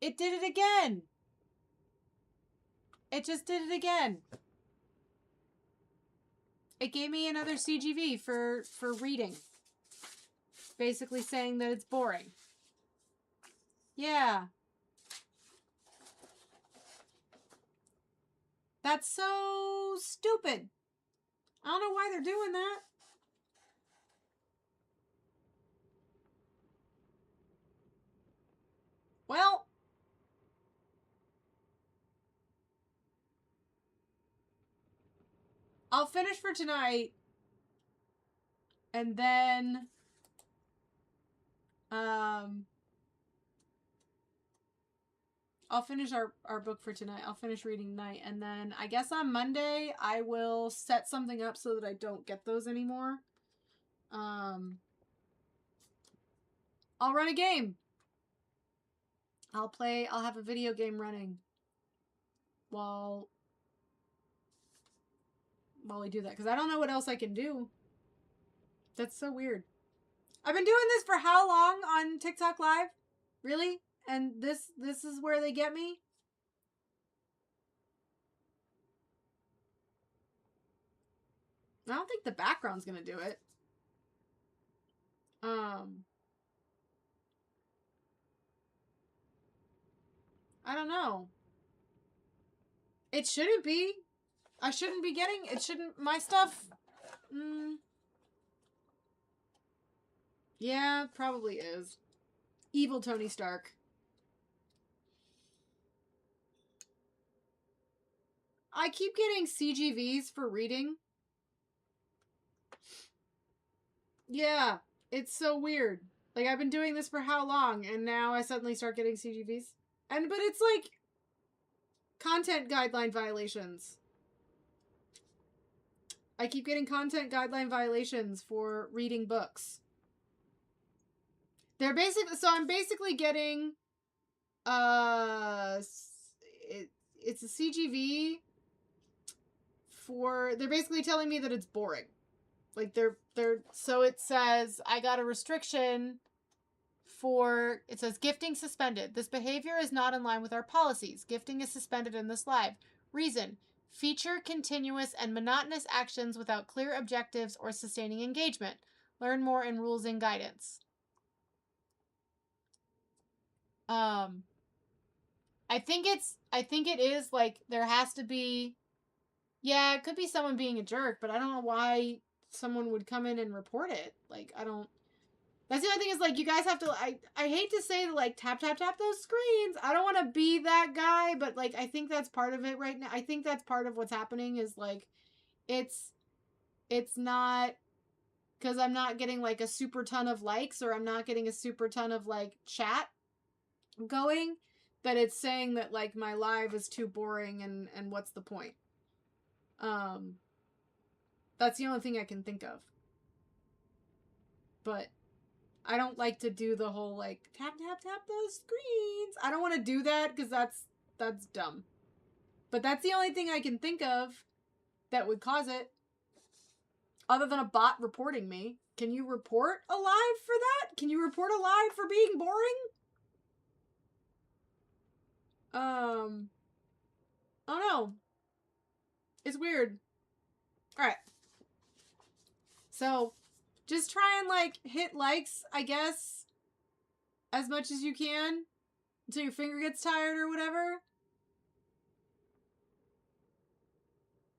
It did it again! It just did it again. It gave me another CGV for reading. Basically saying that it's boring. Yeah. That's so stupid. I don't know why they're doing that. Well, I'll finish for tonight. And then I'll finish our book for tonight. I'll finish reading tonight. And then I guess on Monday I will set something up so that I don't get those anymore. I'll run a game. I'll have a video game running while we do that. Because I don't know what else I can do. That's so weird. I've been doing this for how long on TikTok Live? Really? And this is where they get me? I don't think the background's gonna do it. I don't know. It shouldn't be. I shouldn't be getting... It shouldn't... My stuff... Yeah, probably is. Evil Tony Stark. I keep getting CGVs for reading. Yeah, it's so weird. Like, I've been doing this for how long, and now I suddenly start getting CGVs? But it's like content guideline violations. I keep getting content guideline violations for reading books. They're basically, so I'm basically getting, it's a CGV for, they're basically telling me that it's boring. Like, so it says, I got a restriction for, it says, gifting suspended. This behavior is not in line with our policies. Gifting is suspended in this live. Reason, feature continuous and monotonous actions without clear objectives or sustaining engagement. Learn more in rules and guidance. I think it is like, there has to be, yeah, it could be someone being a jerk, but I don't know why someone would come in and report it. Like, I don't, that's the other thing is, like, you guys have to, I hate to say, like, tap those screens. I don't want to be that guy, but, like, I think that's part of it right now. I think that's part of what's happening is, like, it's not, because I'm not getting, like, a super ton of likes, or I'm not getting a super ton of, like, chat going, that it's saying that, like, my live is too boring, and what's the point? That's the only thing I can think of. But I don't like to do the whole, like, tap those screens. I don't want to do that, because that's dumb. But that's the only thing I can think of that would cause it. Other than a bot reporting me. Can you report a live for that? Can you report a live for being boring? Oh no. It's weird. Alright. So, just try and, like, hit likes, I guess, as much as you can until your finger gets tired or whatever.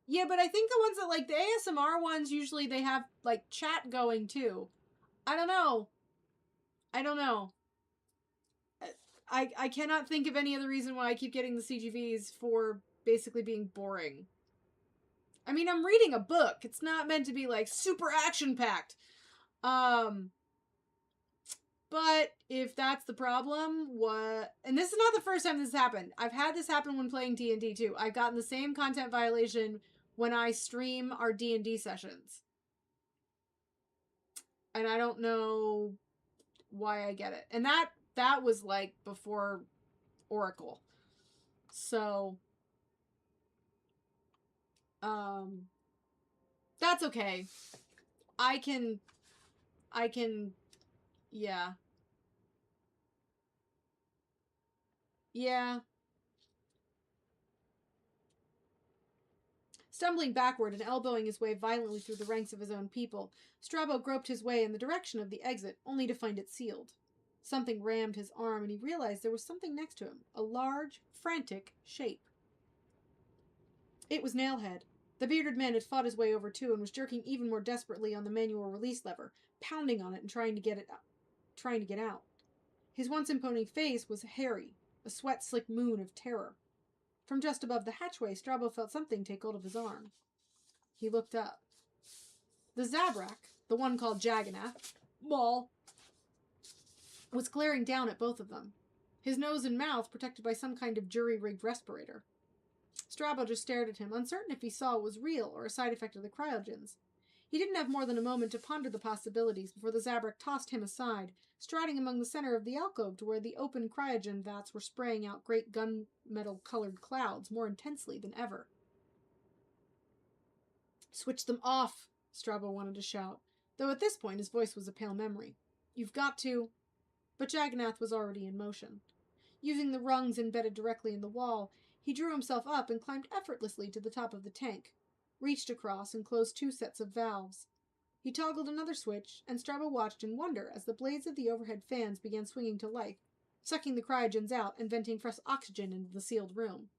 Yeah, but I think the ones that, like, the ASMR ones, usually they have, like, chat going, too. I don't know. I cannot think of any other reason why I keep getting the CGVs for basically being boring. I mean, I'm reading a book. It's not meant to be, like, super action-packed. But if that's the problem, what... And this is not the first time this has happened. I've had this happen when playing D&D, too. I've gotten the same content violation when I stream our D&D sessions. And I don't know why I get it. And that was, like, before Oracle. So... that's okay. I can... Yeah. Yeah. Stumbling backward and elbowing his way violently through the ranks of his own people, Strabo groped his way in the direction of the exit, only to find it sealed. Something rammed his arm, and he realized there was something next to him, a large, frantic shape. It was Nailhead. The bearded man had fought his way over too, and was jerking even more desperately on the manual release lever, pounding on it and trying to get out. His once imposing face was hairy, a sweat-slick moon of terror. From just above the hatchway, Strabo felt something take hold of his arm. He looked up. The Zabrak, the one called Jagannath, Maul, was glaring down at both of them, his nose and mouth protected by some kind of jury-rigged respirator. Strabo just stared at him, uncertain if he saw it was real or a side effect of the cryogens. He didn't have more than a moment to ponder the possibilities before the Zabrak tossed him aside, striding among the center of the alcove to where the open cryogen vats were spraying out great gunmetal-colored clouds more intensely than ever. "Switch them off," Strabo wanted to shout, though at this point his voice was a pale memory. "You've got to..." But Jagannath was already in motion. Using the rungs embedded directly in the wall, he drew himself up and climbed effortlessly to the top of the tank, reached across and closed 2 sets of valves. He toggled another switch, and Strabo watched in wonder as the blades of the overhead fans began swinging to life, sucking the cryogens out and venting fresh oxygen into the sealed room.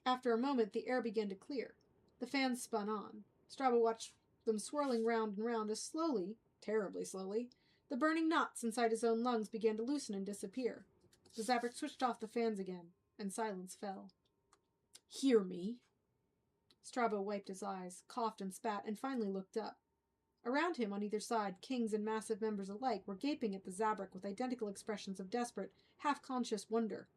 After a moment, the air began to clear. The fans spun on. Strabo watched them swirling round and round as slowly, terribly slowly, the burning knots inside his own lungs began to loosen and disappear. The Zabrak switched off the fans again, and silence fell. "Hear me." Strabo wiped his eyes, coughed and spat, and finally looked up. Around him, on either side, kings and massive members alike were gaping at the Zabrak with identical expressions of desperate, half-conscious wonder.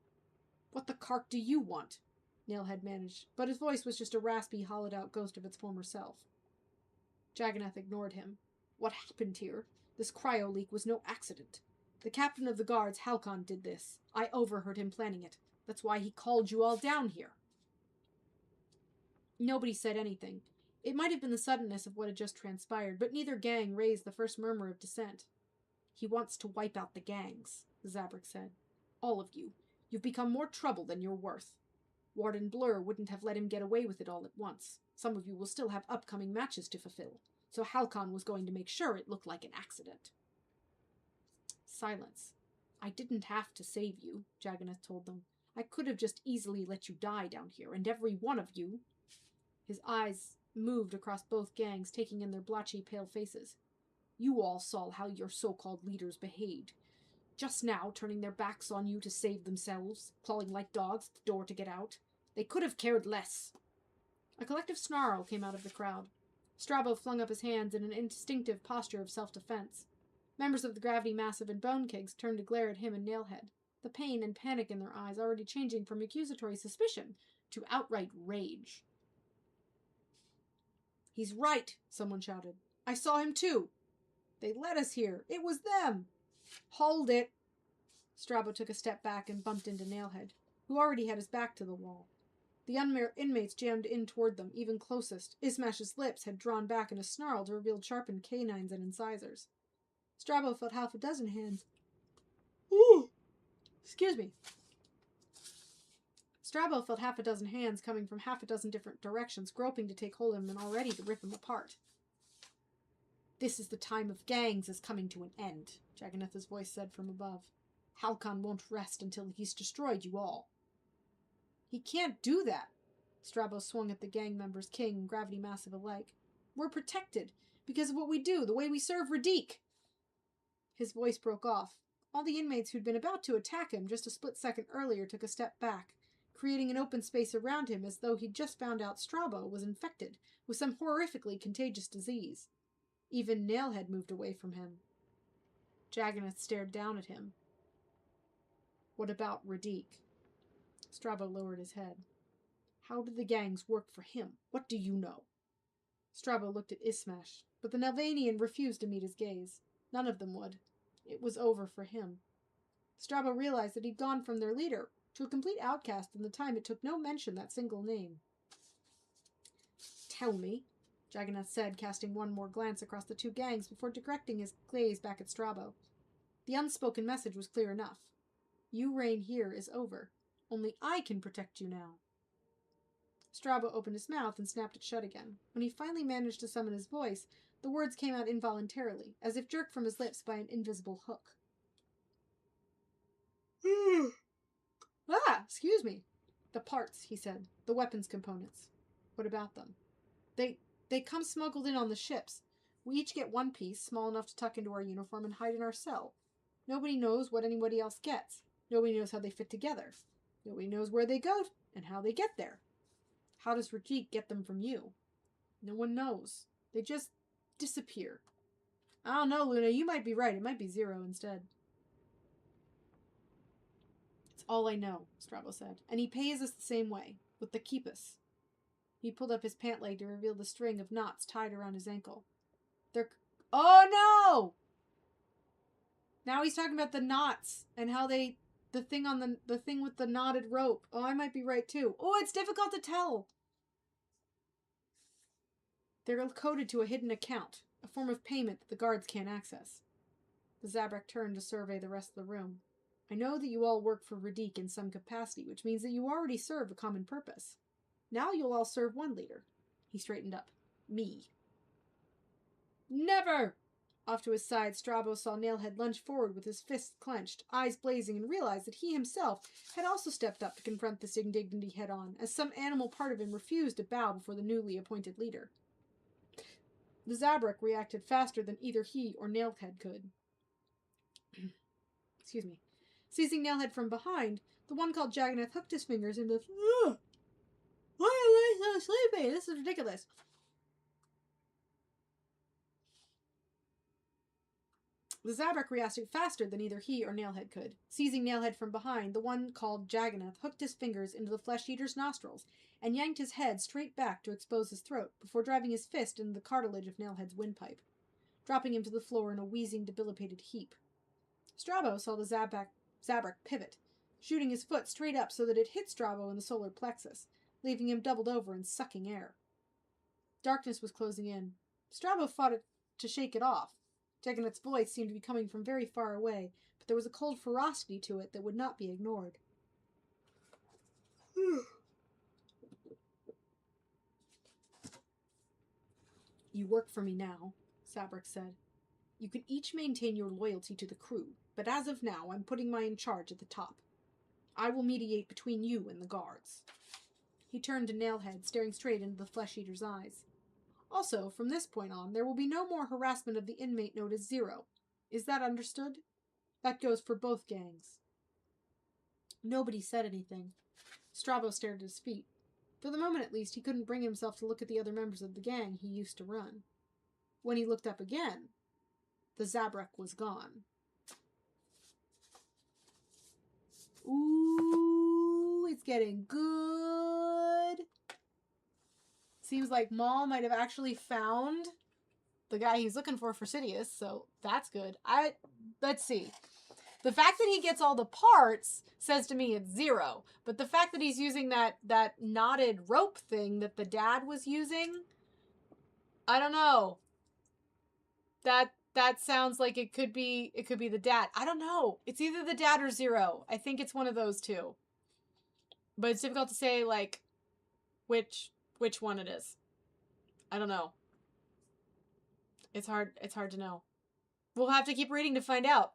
"What the cark do you want?" Nail had managed, but his voice was just a raspy, hollowed-out ghost of its former self. Jagannath ignored him. "What happened here? This cryo-leak was no accident. The captain of the guards, Halcon, did this. I overheard him planning it. That's why he called you all down here." Nobody said anything. It might have been the suddenness of what had just transpired, but neither gang raised the first murmur of dissent. "He wants to wipe out the gangs," the Zabrak said. "All of you. You've become more trouble than you're worth. Warden Blur wouldn't have let him get away with it all at once. Some of you will still have upcoming matches to fulfill, so Halcon was going to make sure it looked like an accident." Silence. "I didn't have to save you," Jagannath told them. "I could have just easily let you die down here, and every one of you—" His eyes moved across both gangs, taking in their blotchy, pale faces. "You all saw how your so-called leaders behaved. Just now, turning their backs on you to save themselves, clawing like dogs at the door to get out. They could have cared less." A collective snarl came out of the crowd. Strabo flung up his hands in an instinctive posture of self-defense. Members of the Gravity Massive and Bone Kings turned to glare at him and Nailhead, the pain and panic in their eyes already changing from accusatory suspicion to outright rage. "He's right," someone shouted. "I saw him too. They led us here. It was them." "Hold it!" Strabo took a step back and bumped into Nailhead, who already had his back to the wall. The inmates jammed in toward them, even closest. Ismash's lips had drawn back in a snarl to reveal sharpened canines and incisors. Strabo felt half a dozen hands. Excuse me. Strabo felt half a dozen hands coming from half a dozen different directions, groping to take hold of him and already to rip him apart. "This is the time of gangs is coming to an end," Jagannath's voice said from above. "Halcon won't rest until he's destroyed you all." "He can't do that." Strabo swung at the gang members, King and Gravity Massive alike. "We're protected because of what we do, the way we serve Radique." His voice broke off. All the inmates who'd been about to attack him just a split second earlier took a step back, creating an open space around him as though he'd just found out Strabo was infected with some horrifically contagious disease. Even Nailhead moved away from him. Jagannath stared down at him. "What about Radique?" Strabo lowered his head. "How do the gangs work for him? What do you know?" Strabo looked at Ismash, but the Nelvanian refused to meet his gaze. None of them would. It was over for him. Strabo realized that he'd gone from their leader to a complete outcast in the time it took no mention that single name. "Tell me," Jagannath said, casting one more glance across the two gangs before directing his gaze back at Strabo. The unspoken message was clear enough. "You reign here is over. Only I can protect you now." Strabo opened his mouth and snapped it shut again. When he finally managed to summon his voice, the words came out involuntarily, as if jerked from his lips by an invisible hook. Excuse me. "The parts," he said. "The weapons components. What about them?" They come smuggled in on the ships. We each get one piece, small enough to tuck into our uniform and hide in our cell. Nobody knows what anybody else gets. Nobody knows how they fit together. Nobody knows where they go and how they get there. How does Radique get them from you? No one knows. They just disappear. I don't know, Luna. You might be right. It might be Zero instead." "It's all I know," Strabo said. "And he pays us the same way, with the Keepus." He pulled up his pant leg to reveal the string of knots tied around his ankle. Oh no! Now he's talking about the knots and how the thing on the thing with the knotted rope. Oh, I might be right too. Oh, it's difficult to tell. They're coded to a hidden account, a form of payment that the guards can't access. The Zabrak turned to survey the rest of the room. "I know that you all work for Radique in some capacity, which means that you already serve a common purpose. Now you'll all serve one leader." He straightened up. "Me." "Never!" Off to his side, Strabo saw Nailhead lunge forward with his fists clenched, eyes blazing, and realized that he himself had also stepped up to confront this indignity head-on, as some animal part of him refused to bow before the newly appointed leader. The Zabrak reacted faster than either he or Nailhead could. Excuse me. Seizing Nailhead from behind, the one called Jagannath hooked his fingers into the... Why am I so sleepy? Really? This is ridiculous. The Zabrak reacted faster than either he or Nailhead could. Seizing Nailhead from behind, the one called Jagannath hooked his fingers into the flesh-eater's nostrils and yanked his head straight back to expose his throat before driving his fist into the cartilage of Nailhead's windpipe, dropping him to the floor in a wheezing, debilitated heap. Strabo saw the Zabrak pivot, shooting his foot straight up so that it hit Strabo in the solar plexus, leaving him doubled over and sucking air. Darkness was closing in. Strabo fought it to shake it off. Jagannath's voice seemed to be coming from very far away, but there was a cold ferocity to it that would not be ignored. You work for me now, Zabrak said. You can each maintain your loyalty to the crew, but as of now, I'm putting my in charge at the top. I will mediate between you and the guards. He turned to Nailhead, staring straight into the flesh-eater's eyes. Also, from this point on, there will be no more harassment of the inmate known as Zero. Is that understood? That goes for both gangs. Nobody said anything. Strabo stared at his feet. For the moment, at least, he couldn't bring himself to look at the other members of the gang he used to run. When he looked up again, the Zabrak was gone. Ooh, it's getting good. Seems like Maul might have actually found the guy he's looking for Sidious, so that's good. Let's see. The fact that he gets all the parts says to me it's Zero, but the fact that he's using that knotted rope thing that the dad was using, I don't know. That sounds like it could be the dad. I don't know. It's either the dad or Zero. I think it's one of those two. But it's difficult to say like which one it is. I don't know. It's hard to know. We'll have to keep reading to find out.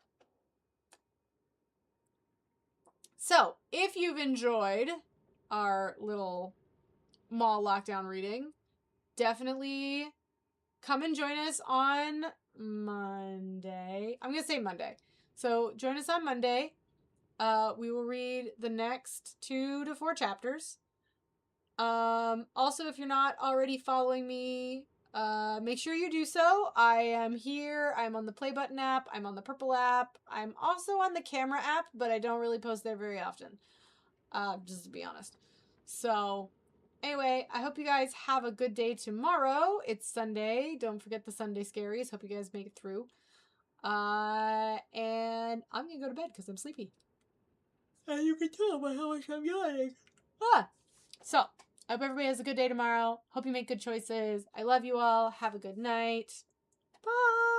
So, if you've enjoyed our little Maul lockdown reading, definitely come and join us on Monday. I'm going to say Monday. So, join us on Monday. We will read the next 2 to 4 chapters. Also, if you're not already following me, make sure you do so. I am here. I'm on the Play Button app. I'm on the Purple app. I'm also on the Camera app, but I don't really post there very often. Just to be honest. So, anyway, I hope you guys have a good day tomorrow. It's Sunday. Don't forget the Sunday scaries. Hope you guys make it through. And I'm gonna go to bed because I'm sleepy. And you can tell by how much I'm yawning. So, I hope everybody has a good day tomorrow. Hope you make good choices. I love you all. Have a good night. Bye.